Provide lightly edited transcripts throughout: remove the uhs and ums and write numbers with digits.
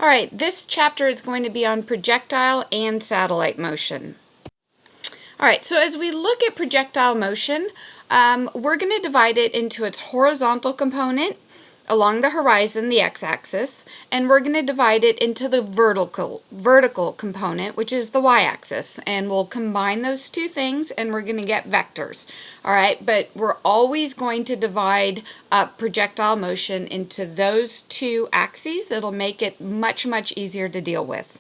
All right, this chapter is going to be on projectile and satellite motion. All right, so as we look at projectile motion, we're going to divide it into its horizontal component along the horizon, the x-axis, and we're going to divide it into the vertical component, which is the y-axis, and we'll combine those two things and we're going to get vectors. All right, but we're always going to divide up projectile motion into those two axes. It'll make it much easier to deal with.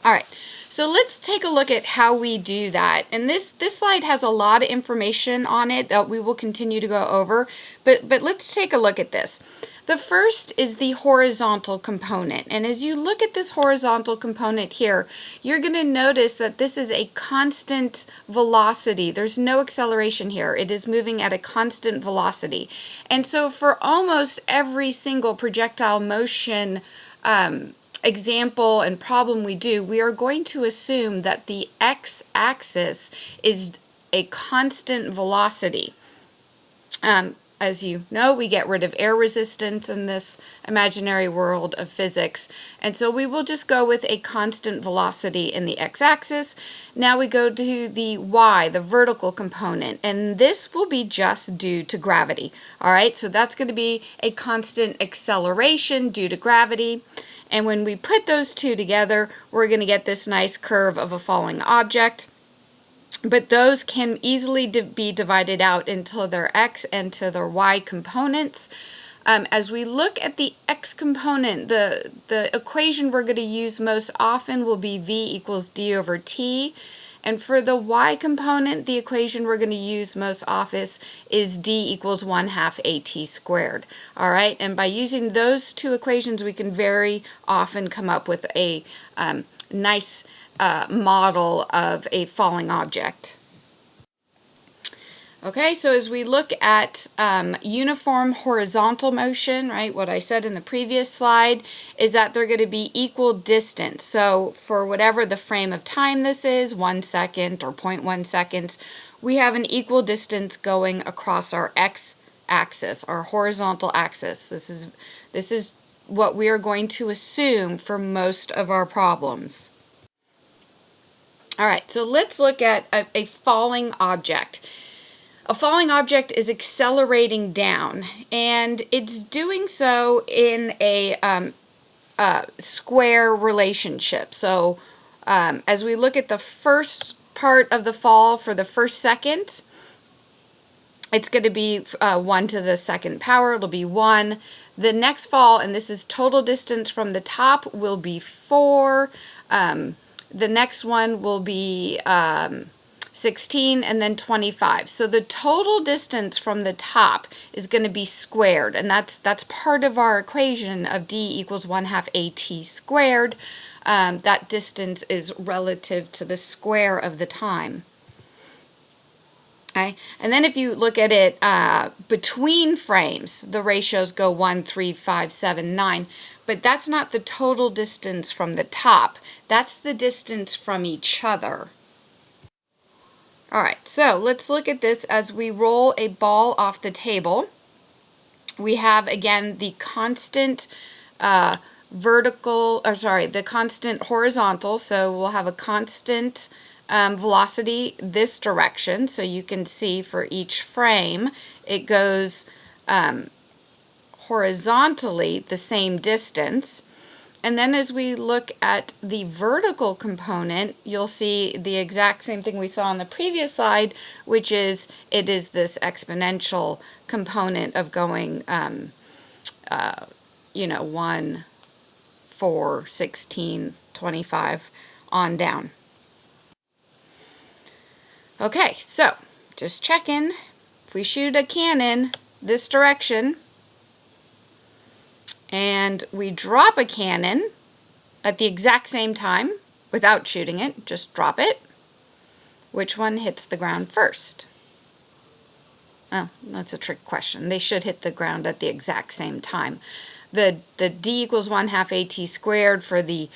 All right. So let's take a look at how we do that. And this slide has a lot of information on it that we will continue to go over, but let's take a look at this. The first is the horizontal component. And as you look at this horizontal component here, you're going to notice that this is a constant velocity. There's no acceleration here. It is moving at a constant velocity. And so for almost every single projectile motion example and problem we do, we are going to assume that the x-axis is a constant velocity. As you know, we get rid of air resistance in this imaginary world of physics, and so we will just go with a constant velocity in the x-axis. Now we go to the y, the vertical component, and this will be just due to gravity. All right, so that's going to be a constant acceleration due to gravity. And when we put those two together, we're going to get this nice curve of a falling object. But those can easily be divided out into their x and to their y components. As we look at the x component, the equation we're going to use most often will be v equals d over t. And for the y component, the equation we're going to use most often is d equals 1/2 at squared. All right, and by using those two equations, we can very often come up with a nice model of a falling object. Okay, so as we look at uniform horizontal motion, right, what I said in the previous slide is that they're going to be equal distance. So for whatever the frame of time this is, 1 second or 0.1 seconds, we have an equal distance going across our x-axis, our horizontal axis. This is what we are going to assume for most of our problems. All right, so let's look at a falling object. A falling object is accelerating down, and it's doing so in a square relationship. So as we look at the first part of the fall for the first second, it's going to be 1 to the second power. It'll be 1. The next fall, and this is total distance from the top, will be 4. The next one will be 16 and then 25. So the total distance from the top is going to be squared, and that's part of our equation of d equals 1/2 at squared. That distance is relative to the square of the time. Okay, and then if you look at it between frames, the ratios go 1, 3, 5, 7, 9. But that's not the total distance from the top. That's the distance from each other. All right, so let's look at this as we roll a ball off the table. We have, again, the constant the constant horizontal. So we'll have a constant velocity this direction. So you can see for each frame, it goes horizontally the same distance. And then as we look at the vertical component, you'll see the exact same thing we saw on the previous slide, which is it is this exponential component of going 1, 4, 16, 25 on down. Okay, so just checking. If we shoot a cannon this direction, and we drop a cannon at the exact same time without shooting it, just drop it, which one hits the ground first? Oh, that's a trick question. They should hit the ground at the exact same time. The d equals 1/2 at squared for the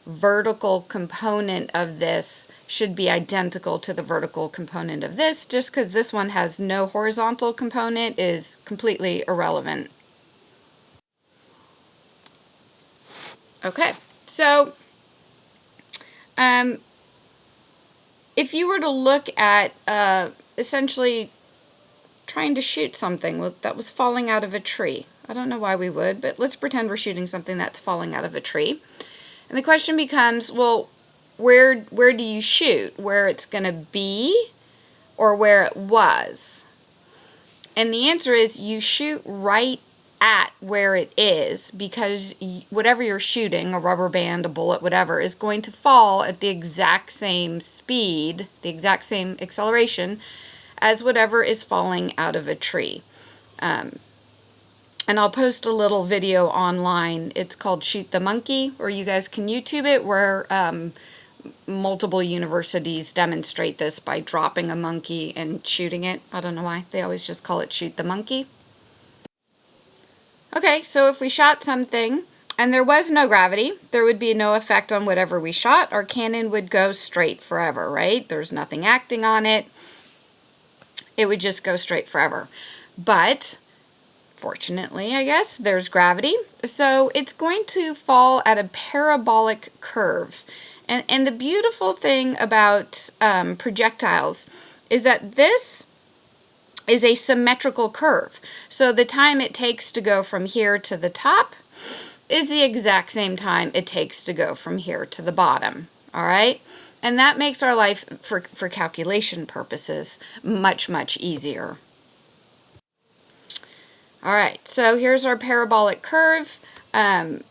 vertical component of this should be identical to the vertical component of this. Just because this one has no horizontal component is completely irrelevant. Okay, so if you were to look at essentially trying to shoot something that was falling out of a tree. I don't know why we would, but let's pretend we're shooting something that's falling out of a tree. And the question becomes, well, where do you shoot? Where it's going to be or where it was? And the answer is you shoot right at where it is, because whatever you're shooting, a rubber band, a bullet, whatever, is going to fall at the exact same speed, the exact same acceleration as whatever is falling out of a tree. And I'll post a little video online. It's called Shoot the Monkey, or you guys can YouTube it, where multiple universities demonstrate this by dropping a monkey and shooting it. I don't know why. They always just call it Shoot the Monkey. Okay, so if we shot something and there was no gravity, there would be no effect on whatever we shot. Our cannon would go straight forever, right? There's nothing acting on it. It would just go straight forever. But fortunately, I guess, there's gravity. So it's going to fall at a parabolic curve. And the beautiful thing about projectiles is that this is a symmetrical curve. So the time it takes to go from here to the top is the exact same time it takes to go from here to the bottom. All right? And that makes our life, for calculation purposes, much, much easier. All right, so here's our parabolic curve. And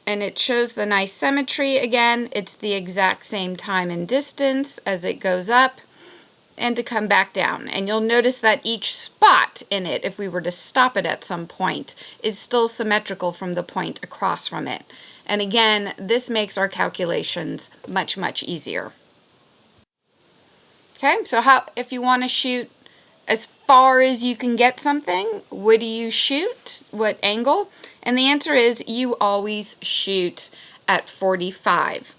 it shows the nice symmetry again. It's the exact same time and distance as it goes up and to come back down. And you'll notice that each spot in it, if we were to stop it at some point, is still symmetrical from the point across from it. And again, this makes our calculations much, much easier. Okay, so if you want to shoot as far as you can get something, what do you shoot? What angle? And the answer is you always shoot at 45.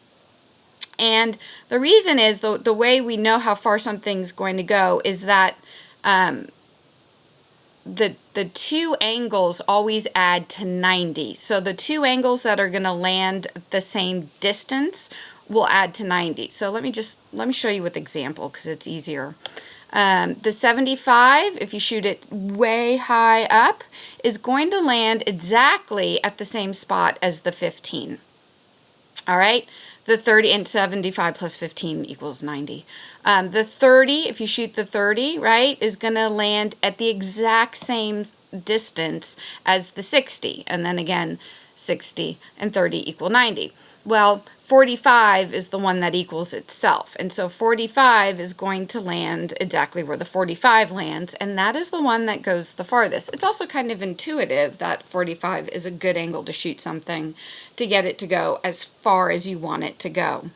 And the reason is the way we know how far something's going to go is that the two angles always add to 90. So the two angles that are going to land the same distance will add to 90. So let me show you with example because it's easier. The 75, if you shoot it way high up, is going to land exactly at the same spot as the 15. All right? The 30 and 75 plus 15 equals 90. The 30, if you shoot the 30, right, is going to land at the exact same distance as the 60. And then again, 60 and 30 equal 90. Well, 45 is the one that equals itself. And so 45 is going to land exactly where the 45 lands, and that is the one that goes the farthest. It's also kind of intuitive that 45 is a good angle to shoot something to get it to go as far as you want it to go.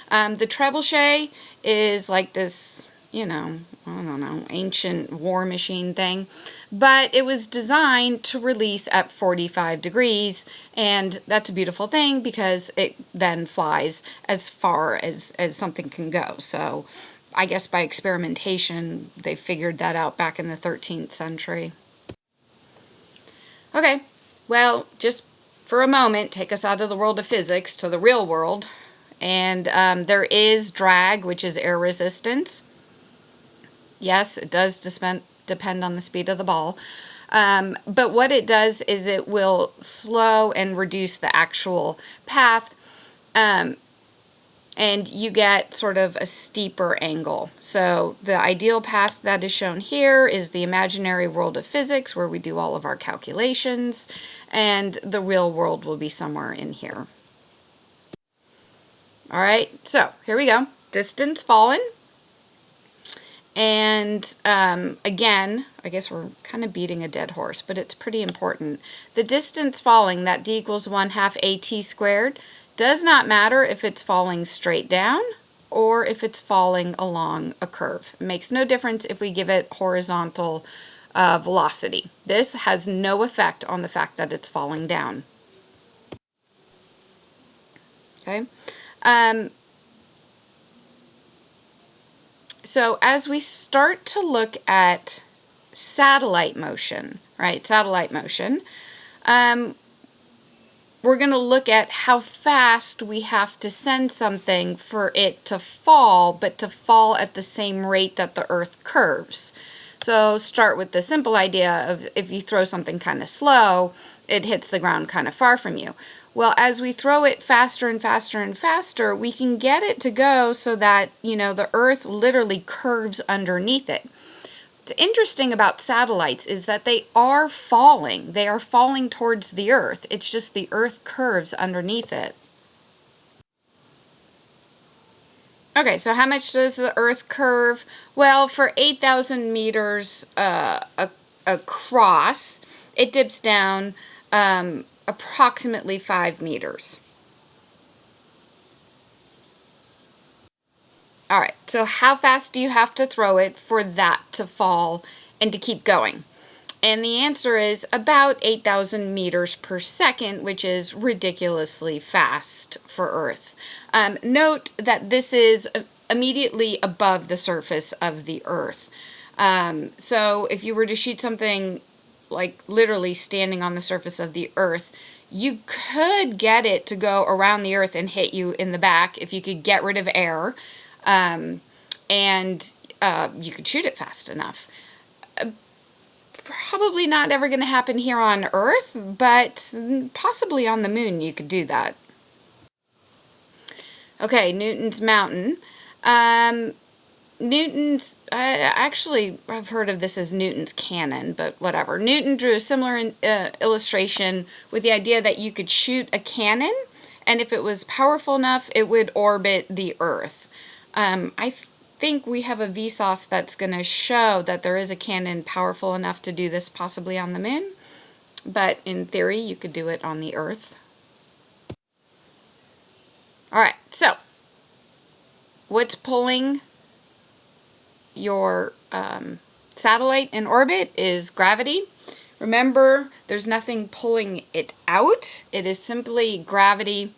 The trebuchet is like this, you know, I don't know, ancient war machine thing, but it was designed to release at 45 degrees, and that's a beautiful thing because it then flies as far as something can go. So I guess by experimentation, they figured that out back in the 13th century. Okay, well, just for a moment, take us out of the world of physics to the real world. And there is drag, which is air resistance. Yes, it does depend on the speed of the ball. But what it does is it will slow and reduce the actual path. And you get sort of a steeper angle. So the ideal path that is shown here is the imaginary world of physics, where we do all of our calculations. And the real world will be somewhere in here. All right, so here we go. Distance fallen. And again, I guess we're kind of beating a dead horse, but it's pretty important. The distance falling, that d equals 1/2 at squared, does not matter if it's falling straight down or if it's falling along a curve. It makes no difference if we give it horizontal velocity. This has no effect on the fact that it's falling down. Okay. So as we start to look at satellite motion, right, satellite motion, we're going to look at how fast we have to send something for it to fall, but to fall at the same rate that the Earth curves. So start with the simple idea of if you throw something kind of slow, it hits the ground kind of far from you. Well, as we throw it faster and faster and faster, we can get it to go so that, the Earth literally curves underneath it. What's interesting about satellites is that they are falling. They are falling towards the Earth. It's just the Earth curves underneath it. Okay, so how much does the Earth curve? Well, for 8,000 meters across, it dips down approximately 5 meters. All right, so how fast do you have to throw it for that to fall and to keep going? And the answer is about 8,000 meters per second, which is ridiculously fast for Earth. Note that this is immediately above the surface of the Earth. So if you were to shoot something like literally standing on the surface of the Earth, you could get it to go around the Earth and hit you in the back if you could get rid of air. And you could shoot it fast enough. Probably not ever going to happen here on Earth, but possibly on the moon you could do that. Okay, Newton's mountain. Newton's, actually, I've heard of this as Newton's cannon, but whatever. Newton drew a similar illustration with the idea that you could shoot a cannon, and if it was powerful enough, it would orbit the Earth. I think we have a Vsauce that's going to show that there is a cannon powerful enough to do this possibly on the moon, but in theory you could do it on the Earth. Alright, so what's pulling your satellite in orbit is gravity. Remember, there's nothing pulling it out. It is simply gravity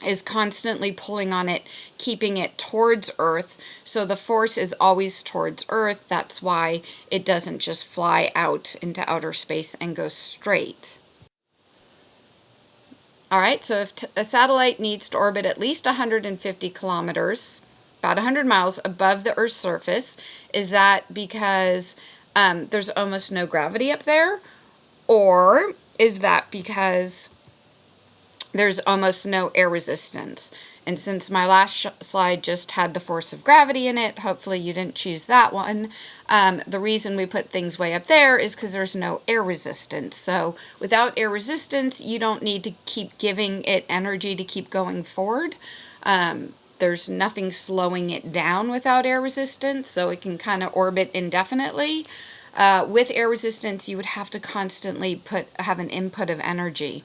is constantly pulling on it, keeping it towards Earth. So the force is always towards Earth. That's why it doesn't just fly out into outer space and go straight. Alright, so if a satellite needs to orbit at least 150 kilometers, about 100 miles above the Earth's surface, is that because there's almost no gravity up there? Or is that because there's almost no air resistance? And since my last slide just had the force of gravity in it, hopefully you didn't choose that one. The reason we put things way up there is because there's no air resistance. So without air resistance, you don't need to keep giving it energy to keep going forward. There's nothing slowing it down without air resistance, so it can kind of orbit indefinitely. With air resistance, you would have to constantly have an input of energy.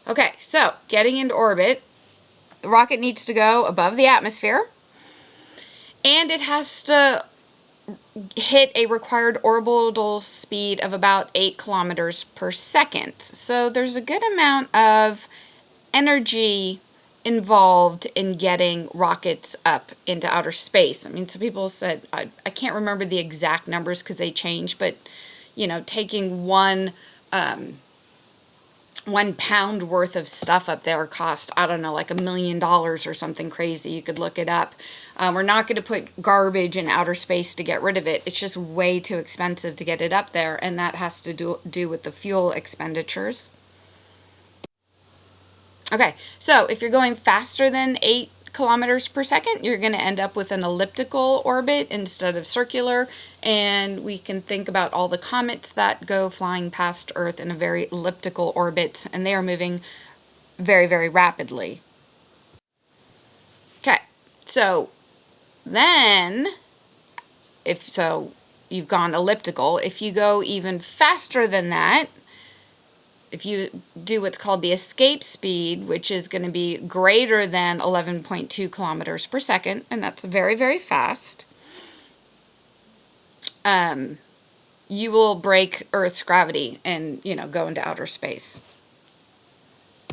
Okay, so getting into orbit, the rocket needs to go above the atmosphere, and it has to hit a required orbital speed of about 8 kilometers per second. So there's a good amount of energy involved in getting rockets up into outer space. I mean, some people said, I can't remember the exact numbers because they change, but, taking one pound worth of stuff up there cost, I don't know, like $1 million or something crazy. You could look it up. We're not going to put garbage in outer space to get rid of it. It's just way too expensive to get it up there, and that has to do with the fuel expenditures. Okay, so if you're going faster than 8 kilometers per second, you're going to end up with an elliptical orbit instead of circular, and we can think about all the comets that go flying past Earth in a very elliptical orbit, and they are moving very, very rapidly. Okay, so then, you've gone elliptical. If you go even faster than that, if you do what's called the escape speed, which is going to be greater than 11.2 kilometers per second, and that's very, very fast, you will break Earth's gravity and, go into outer space.